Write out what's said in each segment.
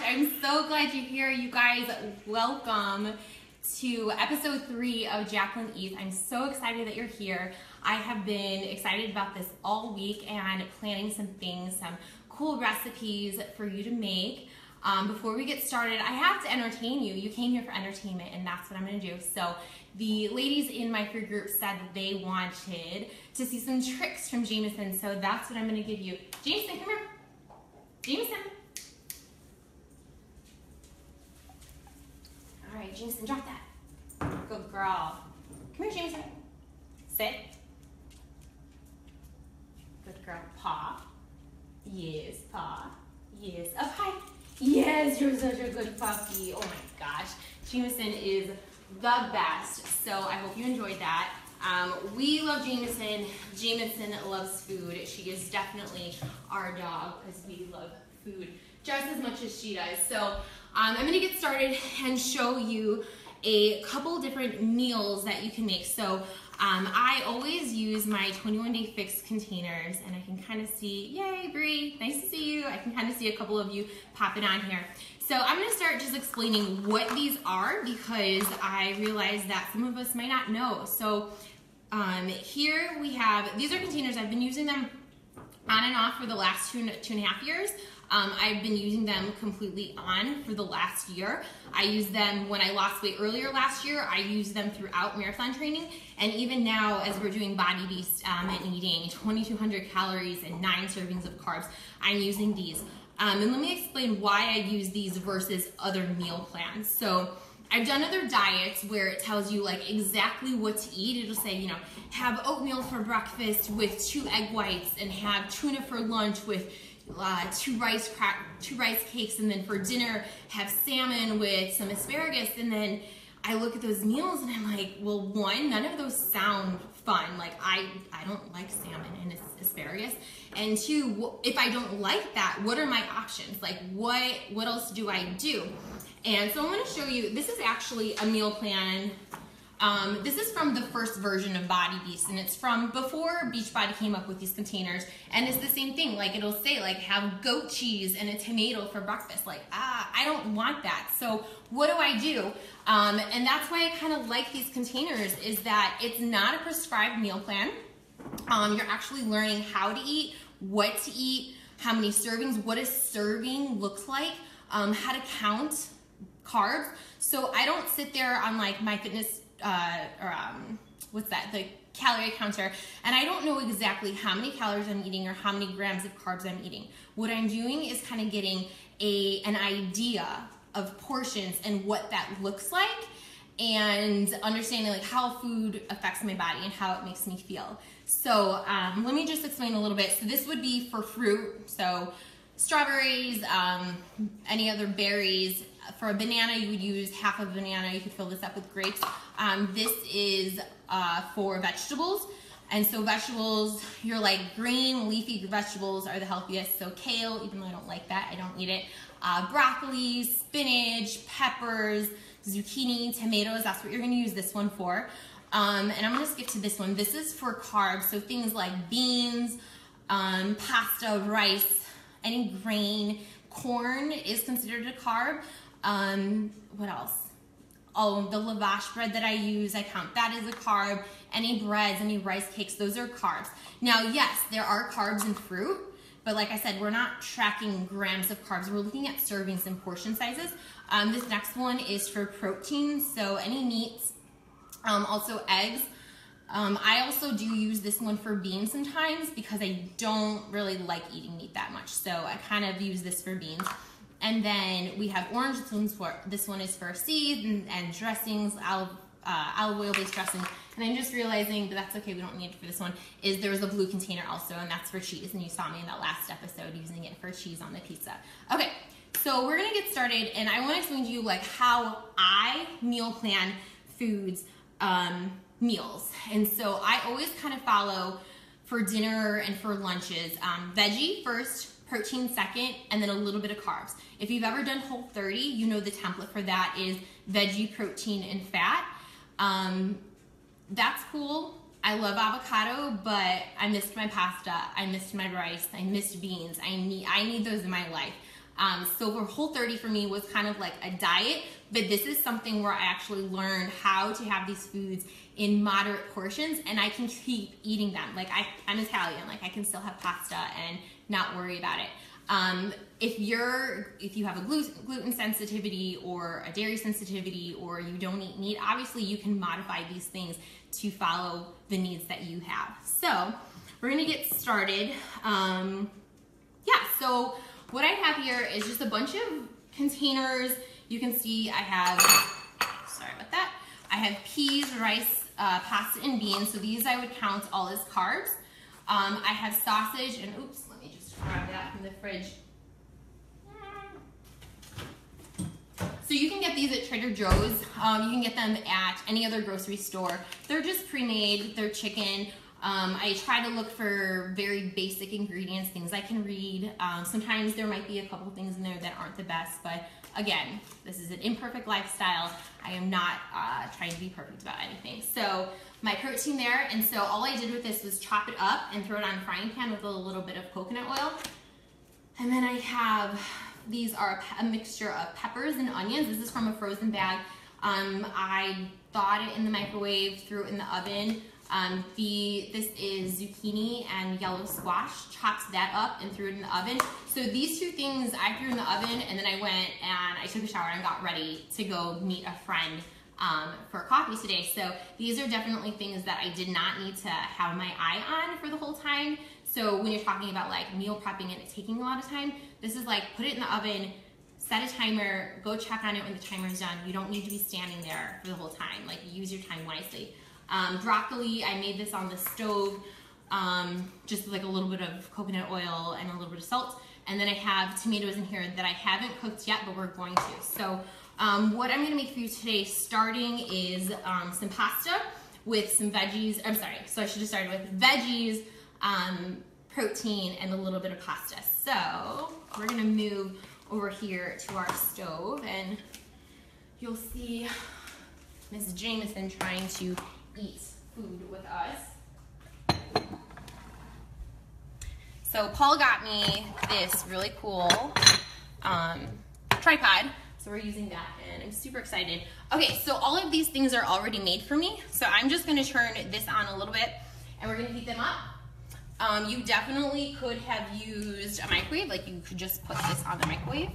I'm so glad you're here. You guys, welcome to episode 3 of Jacqueline Eats. I'm so excited that you're here. I have been excited about this all week and planning some things, some cool recipes for you to make. Before we get started, I have to entertain you. You came here for entertainment, and that's what I'm going to do. So the ladies in my food group said that they wanted to see some tricks from Jameson, so that's what I'm going to give you. Jameson, come here. Jameson. All right, Jameson, drop that. Good girl. Come here, Jameson. Sit. Good girl. Paw. Yes, paw. Yes. Up high. Yes, you're such a good puppy. Oh my gosh. Jameson is the best. So I hope you enjoyed that. We love Jameson. Jameson loves food. She is definitely our dog because we love food just as much as she does. So I'm going to get started and show you a couple different meals that you can make. So I always use my 21-day fix containers, and I can kind of see, yay, Bree, nice to see you. I can kind of see a couple of you popping on here. So I'm going to start just explaining what these are because I realize that some of us might not know. So here we have, these are containers. I've been using them on and off for the last two and a half years. I've been using them completely on for the last year. I used them when I lost weight earlier last year. I used them throughout marathon training. And even now, as we're doing Body Beast and eating 2,200 calories and 9 servings of carbs, I'm using these. And let me explain why I use these versus other meal plans. So I've done other diets where it tells you like exactly what to eat. It'll say, you know, have oatmeal for breakfast with 2 egg whites and have tuna for lunch with 2 rice cakes, and then for dinner have salmon with some asparagus. And then I look at those meals and I'm like, well, one, none of those sound fun. Like I don't like salmon and asparagus. And 2, if I don't like that, what are my options? Like what else do I do? And so I'm going to show you, this is actually a meal plan. This is from the first version of Body Beast, and it's from before Beachbody came up with these containers, and it's the same thing. Like it'll say like have goat cheese and a tomato for breakfast. Like I don't want that. So what do? And that's why I kind of like these containers, is that it's not a prescribed meal plan. You're actually learning how to eat, what to eat, how many servings, what a serving looks like, how to count carbs. So I don't sit there on like MyFitness the calorie counter, and I don't know exactly how many calories I'm eating or how many grams of carbs I'm eating. What I'm doing is kind of getting an idea of portions and what that looks like, and understanding like how food affects my body and how it makes me feel. So let me just explain a little bit. So this would be for fruit, so strawberries, any other berries. For a banana, you would use half of a banana. You could fill this up with grapes. This is for vegetables. And so vegetables, your like green leafy vegetables are the healthiest. So kale, even though I don't like that, I don't eat it. Broccoli, spinach, peppers, zucchini, tomatoes, that's what you're gonna use this one for. And I'm gonna skip to this one. This is for carbs, so things like beans, pasta, rice, any grain. Corn is considered a carb. What else? Oh, the lavash bread that I use, I count that as a carb. Any breads, any rice cakes, those are carbs. Now, yes, there are carbs in fruit, but like I said, we're not tracking grams of carbs. We're looking at servings and portion sizes. This next one is for protein, so any meats, also eggs. I also do use this one for beans sometimes because I don't really like eating meat that much, so I kind of use this for beans. And then we have orange. This one is for seeds and dressings, olive oil-based dressings. And I'm just realizing, but that's okay, we don't need it for this one, is there was a blue container also, and that's for cheese. And you saw me in that last episode using it for cheese on the pizza. Okay, so we're gonna get started, and I wanna explain to you like how I meal plan foods, meals. And so I always kind of follow for dinner and for lunches, veggie first, protein second, and then a little bit of carbs. If you've ever done Whole30, you know the template for that is veggie, protein, and fat. That's cool. I love avocado, but I missed my pasta, I missed my rice, I missed beans. I need those in my life. So for Whole30 for me was kind of like a diet, but this is something where I actually learned how to have these foods in moderate portions, and I can keep eating them. Like I'm Italian, like I can still have pasta and not worry about it. If you have a gluten sensitivity or a dairy sensitivity, or you don't eat meat, obviously you can modify these things to follow the needs that you have. So we're gonna get started. Yeah, so what I have here is just a bunch of containers. You can see I have, sorry about that, I have peas, rice, pasta, and beans. So these I would count all as carbs. I have sausage, and oops, let me just grab that from the fridge. So you can get these at Trader Joe's. You can get them at any other grocery store. They're just pre-made, they're chicken. I try to look for very basic ingredients, things I can read. Sometimes there might be a couple things in there that aren't the best, but again, this is an imperfect lifestyle. I am not trying to be perfect about anything. So my protein there, and so all I did with this was chop it up and throw it on a frying pan with a little bit of coconut oil. And then I have, these are a mixture of peppers and onions. This is from a frozen bag. I thawed it in the microwave, threw it in the oven. This is zucchini and yellow squash, chopped that up and threw it in the oven. So these two things I threw in the oven, and then I went and I took a shower and got ready to go meet a friend for coffee today. So these are definitely things that I did not need to have my eye on for the whole time. So when you're talking about like meal prepping and it taking a lot of time, this is like put it in the oven, set a timer, go check on it when the timer is done. You don't need to be standing there for the whole time. Like use your time wisely. Broccoli, I made this on the stove, just like a little bit of coconut oil and a little bit of salt. And then I have tomatoes in here that I haven't cooked yet, but we're going to. So what I'm gonna make for you today, starting is some pasta with some veggies. I'm sorry, so I should have started with veggies, protein, and a little bit of pasta. So we're gonna move over here to our stove, and you'll see Ms. Jameson trying to eat food with us. So Paul got me this really cool tripod, so we're using that, and I'm super excited. Okay, so all of these things are already made for me, so I'm just gonna turn this on a little bit, and we're gonna heat them up. You definitely could have used a microwave, like you could just put this on the microwave.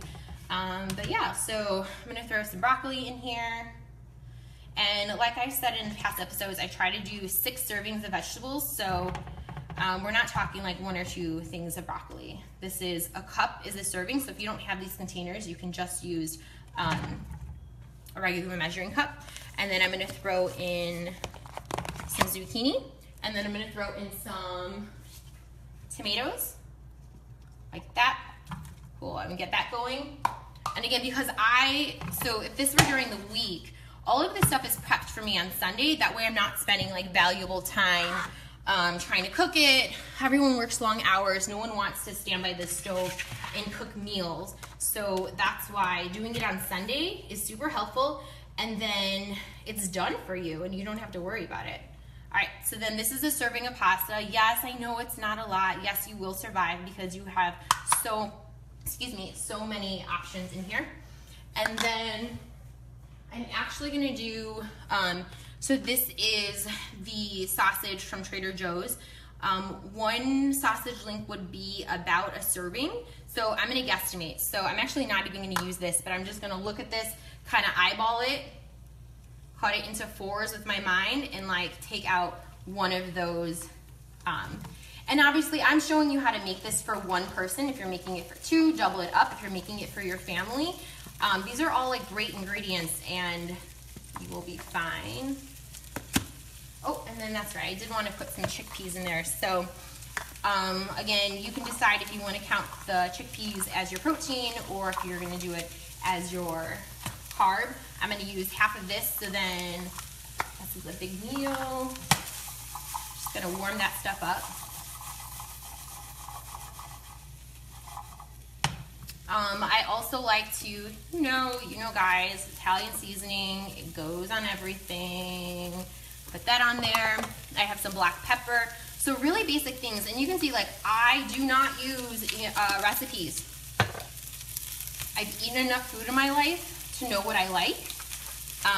But yeah, so I'm gonna throw some broccoli in here. And like I said in past episodes, I try to do 6 servings of vegetables. So we're not talking like 1 or 2 things of broccoli. This is a cup is a serving. So if you don't have these containers, you can just use a regular measuring cup. And then I'm gonna throw in some zucchini. And then I'm gonna throw in some tomatoes, like that. Cool, I'm gonna get that going. And again, because so if this were during the week, all of this stuff is prepped for me on Sunday. That way I'm not spending like valuable time trying to cook it. Everyone works long hours. No one wants to stand by the stove and cook meals. So that's why doing it on Sunday is super helpful. And then it's done for you and you don't have to worry about it. All right, so then this is a serving of pasta. Yes, I know it's not a lot. Yes, you will survive because you have so many options in here. And then I'm actually gonna do, so this is the sausage from Trader Joe's. One sausage link would be about a serving. So I'm gonna guesstimate. So I'm actually not even gonna use this, but I'm just gonna look at this, kind of eyeball it, cut it into 4s with my mind, and like take out one of those. And obviously I'm showing you how to make this for 1 person. If you're making it for 2, double it up. If you're making it for your family, these are all like great ingredients and you will be fine. Oh, and then that's right, I did want to put some chickpeas in there. So again, you can decide if you want to count the chickpeas as your protein or if you're going to do it as your carb. I'm going to use half of this, so then this is a big meal. Just going to warm that stuff up. I also like to, you know guys, Italian seasoning, it goes on everything. Put that on there. I have some black pepper. So really basic things. And you can see, like, I do not use recipes. I've eaten enough food in my life to know what I like.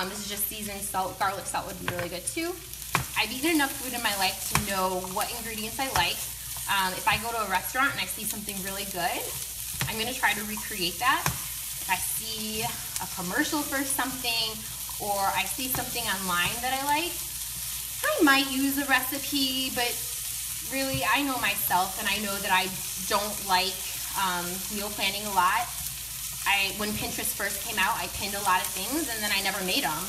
This is just seasoned salt. Garlic salt would be really good too. I've eaten enough food in my life to know what ingredients I like. If I go to a restaurant and I see something really good, I'm gonna try to recreate that. If I see a commercial for something, or I see something online that I like, I might use a recipe, but really I know myself and I know that I don't like meal planning a lot. When Pinterest first came out, I pinned a lot of things and then I never made them.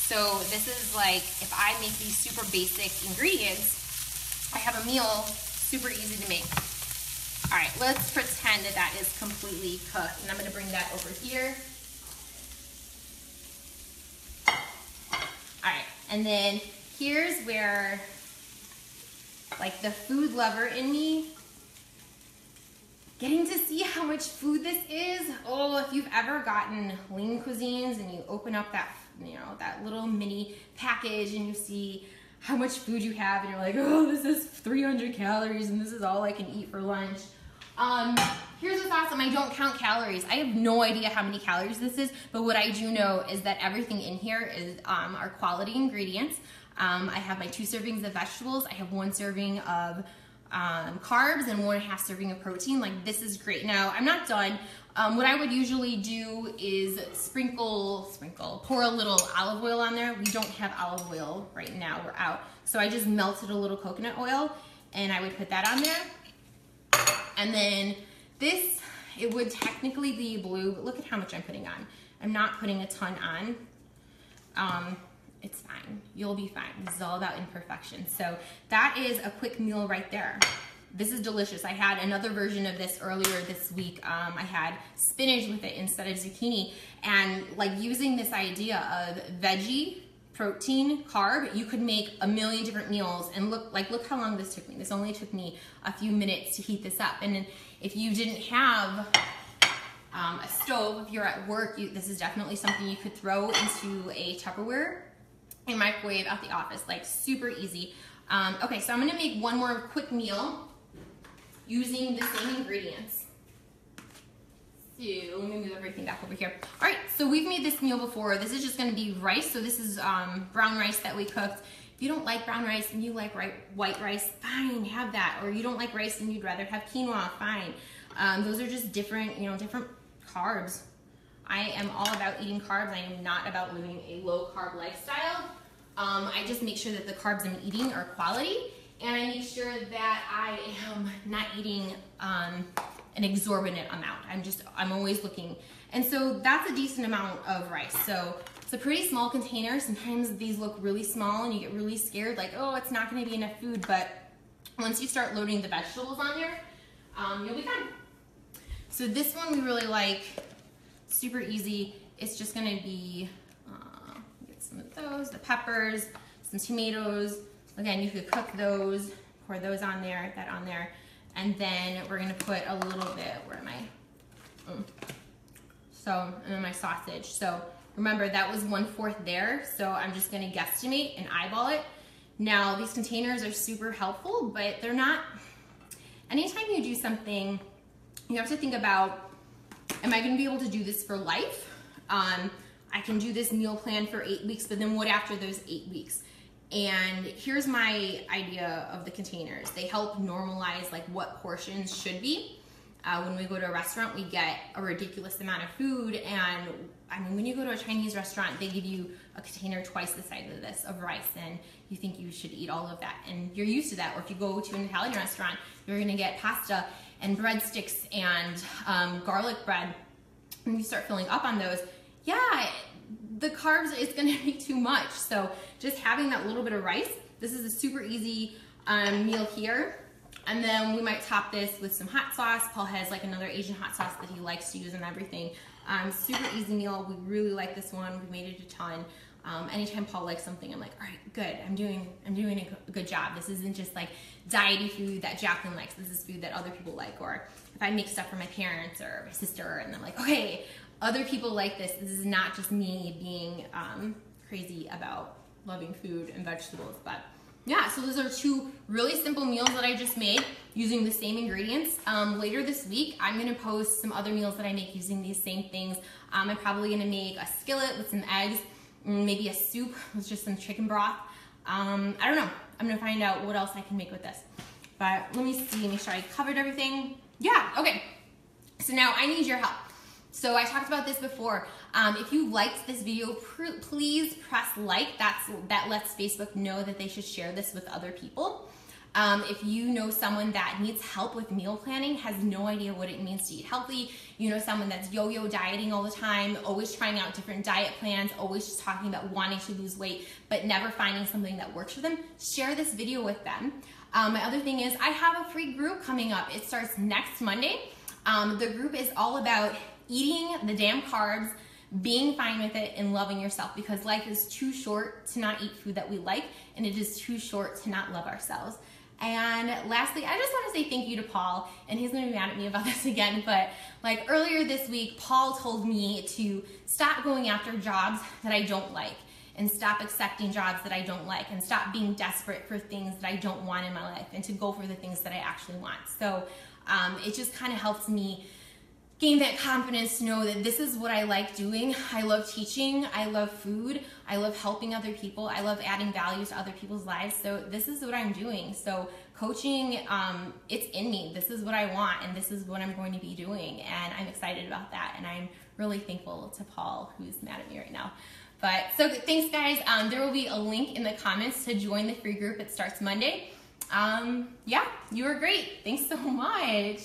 So this is like, if I make these super basic ingredients, I have a meal super easy to make. All right, let's pretend that that is completely cooked, and I'm gonna bring that over here. All right, and then here's where, like, the food lover in me, getting to see how much food this is. Oh, if you've ever gotten Lean Cuisines and you open up that, you know, that little mini package and you see how much food you have and you're like, oh, this is 300 calories and this is all I can eat for lunch. Here's what's awesome. I don't count calories. I have no idea how many calories this is, but what I do know is that everything in here is are quality ingredients. I have my 2 servings of vegetables. I have 1 serving of carbs and 1.5 serving of protein. Like, this is great. Now, I'm not done. What I would usually do is pour a little olive oil on there. We don't have olive oil right now, we're out. So I just melted a little coconut oil and I would put that on there. And then this, it would technically be blue, but look at how much I'm putting on. I'm not putting a ton on. It's fine, you'll be fine. This is all about imperfection. So that is a quick meal right there. This is delicious. I had another version of this earlier this week. I had spinach with it instead of zucchini. And like, using this idea of veggie, protein, carb, you could make a million different meals. And look how long this took me. This only took me a few minutes to heat this up. And if you didn't have a stove, if you're at work, this is definitely something you could throw into a Tupperware and microwave at the office. Like, super easy. Okay, so I'm gonna make one more quick meal using the same ingredients. So let me move everything back over here. All right, so we've made this meal before. This is just gonna be rice. So this is brown rice that we cooked. If you don't like brown rice and you like white rice, fine, have that. Or you don't like rice and you'd rather have quinoa, fine. Those are just different, you know, different carbs. I am all about eating carbs. I am not about living a low carb lifestyle. I just make sure that the carbs I'm eating are quality, and I make sure that I am not eating an exorbitant amount. I'm always looking. And so that's a decent amount of rice. So it's a pretty small container. Sometimes these look really small and you get really scared, like, oh, it's not gonna be enough food. But once you start loading the vegetables on there, you'll be fine. So this one we really like, super easy. It's just gonna be, get some of those, the peppers, some tomatoes. Again, you could cook those, pour those on there, that on there. And then we're gonna put a little bit, where am I? And then my sausage. So remember, that was 1/4 there. So I'm just gonna guesstimate and eyeball it. Now, these containers are super helpful, but they're not, anytime you do something, you have to think about, am I gonna be able to do this for life? I can do this meal plan for 8 weeks, but then what after those 8 weeks? And here's my idea of the containers. They help normalize like what portions should be. When we go to a restaurant, we get a ridiculous amount of food, and I mean, when you go to a Chinese restaurant, they give you a container twice the size of this of rice, and you think you should eat all of that, and you're used to that. Or if you go to an Italian restaurant, you're gonna get pasta and breadsticks and garlic bread, and you start filling up on those. Yeah, the carbs is gonna be too much. So just having that little bit of rice, this is a super easy meal here. And then we might top this with some hot sauce. Paul has like another Asian hot sauce that he likes to use and everything. Super easy meal. We really like this one. We made it a ton. Anytime Paul likes something, I'm like, all right, good. I'm doing a good job. This isn't just like diety food that Jacqueline likes. This is food that other people like. Or if I make stuff for my parents or my sister, and I'm like, okay, other people like this. This is not just me being crazy about loving food and vegetables. But yeah, so those are two really simple meals that I just made using the same ingredients. Later this week, I'm gonna post some other meals that I make using these same things. I'm probably gonna make a skillet with some eggs, maybe a soup with just some chicken broth. I don't know. I'm gonna find out what else I can make with this. But let me see, make sure I covered everything. Yeah, okay. So now I need your help. So I talked about this before. If you liked this video, please press like. That lets Facebook know that they should share this with other people. If you know someone that needs help with meal planning, has no idea what it means to eat healthy, you know someone that's yo-yo dieting all the time, always trying out different diet plans, always just talking about wanting to lose weight, but never finding something that works for them, share this video with them. My other thing is I have a free group coming up. It starts next Monday. The group is all about eating the damn carbs, being fine with it, and loving yourself, because life is too short to not eat food that we like, and it is too short to not love ourselves. And lastly, I just want to say thank you to Paul, and he's going to be mad at me about this again, but like earlier this week, Paul told me to stop going after jobs that I don't like, and stop accepting jobs that I don't like, and stop being desperate for things that I don't want in my life, and to go for the things that I actually want. So it just kind of helps me gain that confidence to know that this is what I like doing. I love teaching, I love food, I love helping other people, I love adding value to other people's lives. So this is what I'm doing. So coaching, it's in me. This is what I want, and this is what I'm going to be doing. And I'm excited about that. And I'm really thankful to Paul, who's mad at me right now. But so thanks guys. There will be a link in the comments to join the free group. It starts Monday. Yeah, you are great. Thanks so much.